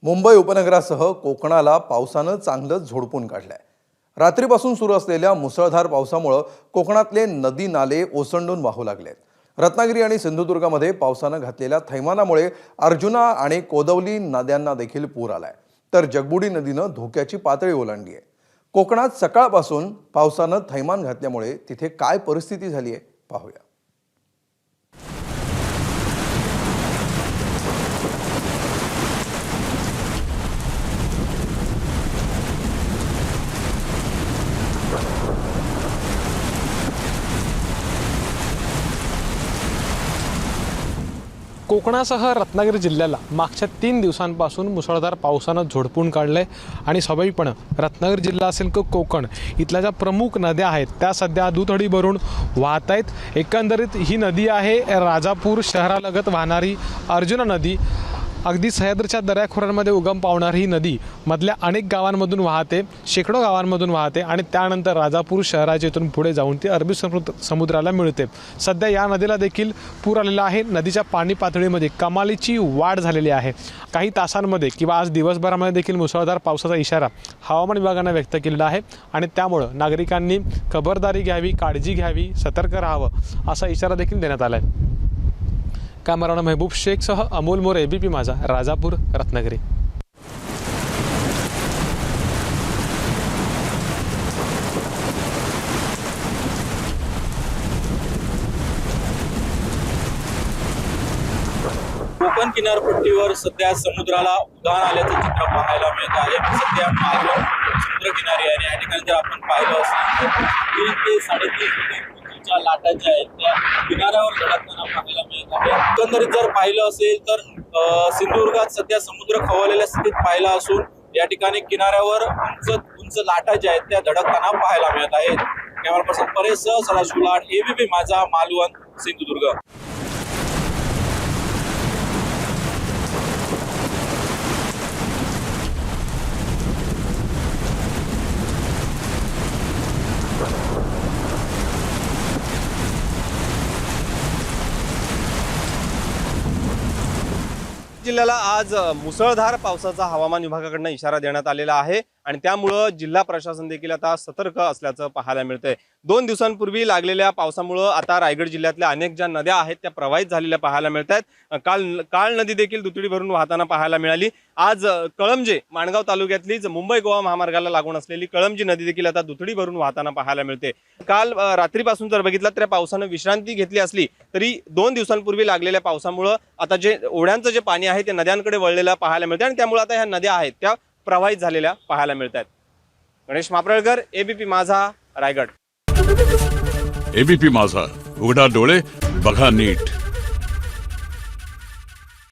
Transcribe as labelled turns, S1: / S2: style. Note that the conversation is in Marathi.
S1: मुंबई उपनगरासह कोकणाला पावसानं चांगलंच झोडपून काढलंय। रात्रीपासून सुरू असलेल्या मुसळधार पावसामुळे कोकणातले नदी नाले ओसंडून वाहू लागलेत। रत्नागिरी आणि सिंधुदुर्गामध्ये पावसानं घातलेल्या थैमानामुळे अर्जुना आणि कोदवली नद्यांना देखील पूर आलाय, तर जगबुडी नदीनं धोक्याची पातळी ओलांडली आहे। कोकणात सकाळपासून पावसानं थैमान घातल्यामुळे तिथे काय परिस्थिती झाली आहे पाहूया।
S2: कोकणासह रत्नागिरी जिल्ह्याला मागच्या 3 दिवसांपासून मुसळधार पावसानं झोडपून काढलंय आणि स्वाभाविकपणे रत्नागिरी जिल्हा असेल की कोकण इथल्या ज्या प्रमुख नद्या आहेत त्या सध्या दुथडी भरून वाहत आहेत। एकंदरीत ही नदी आहे राजापूर शहरालगत वाहणारी अर्जुना नदी। अगदी सह्याद्रीच्या दऱ्याखोऱ्यांमध्ये उगम पावणारी ही नदी मधल्या अनेक गावांमधून वाहते, शेकडो गावांमधून वाहते आणि त्यानंतर राजापूर शहराच्या इथून पुढे जाऊन ती अरबी समुद्राला मिळते। सध्या या नदीला देखील पूर आलेला आहे। नदीच्या पाणी पातळीमध्ये कमालीची वाढ झालेली आहे। काही तासांमध्ये किंवा आज दिवसभरामध्ये देखील मुसळधार पावसाचा इशारा हवामान विभागाने व्यक्त केलेला आहे आणि त्यामुळे नागरिकांनी खबरदारी घ्यावी, काळजी घ्यावी, सतर्क राहावं असा इशारा देखील देण्यात आला आहे। कॅमेरामॅन महबूब शेखसह अमोल मोरे, एबीपी माझा, राजापूर, रत्नागिरी।
S3: कोकण किनारपट्टीवर सध्या समुद्राला उधाण आल्याचं चित्र पाहायला मिळत आहे। सध्या मालवण समुद्र किनारी आहे आणि या ठिकाणी जर आपण पाहिलं असेल तर 3 ते 3.5 फुटाच्या लाटा ज्या आहेत त्या किनाऱ्यावर धडकताना पाहायला मिळत आहे। एकंदरीत जर पाहिलं असेल तर सिंधुदुर्गात सध्या समुद्र खवळलेल्या स्थितीत पाहिला असून या ठिकाणी किनाऱ्यावर उंच लाटा ज्या आहेत त्या धडकताना पाहायला मिळत आहेत। कॅमेरा पर्सन परेश सह सदाशिव लाड, एबीपी माझा, मालवण, सिंधुदुर्ग।
S4: जिल्ह्याला आज मुसळधार पावसाचा हवामान विभागाकडून इशारा देण्यात आलेला आहे आणि त्यामुळे जिल्हा प्रशासन देखील आता सतर्क असल्याचं पाहायला मिळतंय। 2 दिवसांपूर्वी लागलेल्या पावसामुळे आता रायगड जिल्ह्यातल्या अनेक ज्या नद्या आहेत त्या प्रवाहित झालेल्या पाहायला मिळत आहेत। काळ नदी देखील दुथडी भरून वाहताना पाहायला मिळाली। आज कळमजे माणगाव तालुक्यातलीच मुंबई गोवा महामार्गाला लागून असलेली कळमजी नदी देखील आता दुथडी भरून वाहताना पाहायला मिळते। काल रात्रीपासून जर बघितलं तर पावसानं विश्रांती घेतली असली तरी 2 दिवसांपूर्वी लागलेल्या पावसामुळे आता जे ओढ्यांचं जे पाणी आहे ते नद्यांकडे वळलेलं पाहायला मिळते आणि त्यामुळे आता ह्या नद्या आहेत त्या प्रवाहित झालेल्या पाहायला मिळत आहेत। गणेश मापरळकर, एबीपी माझा, रायगड।
S5: एबीपी माझा, उघडा डोळे बघा नीट।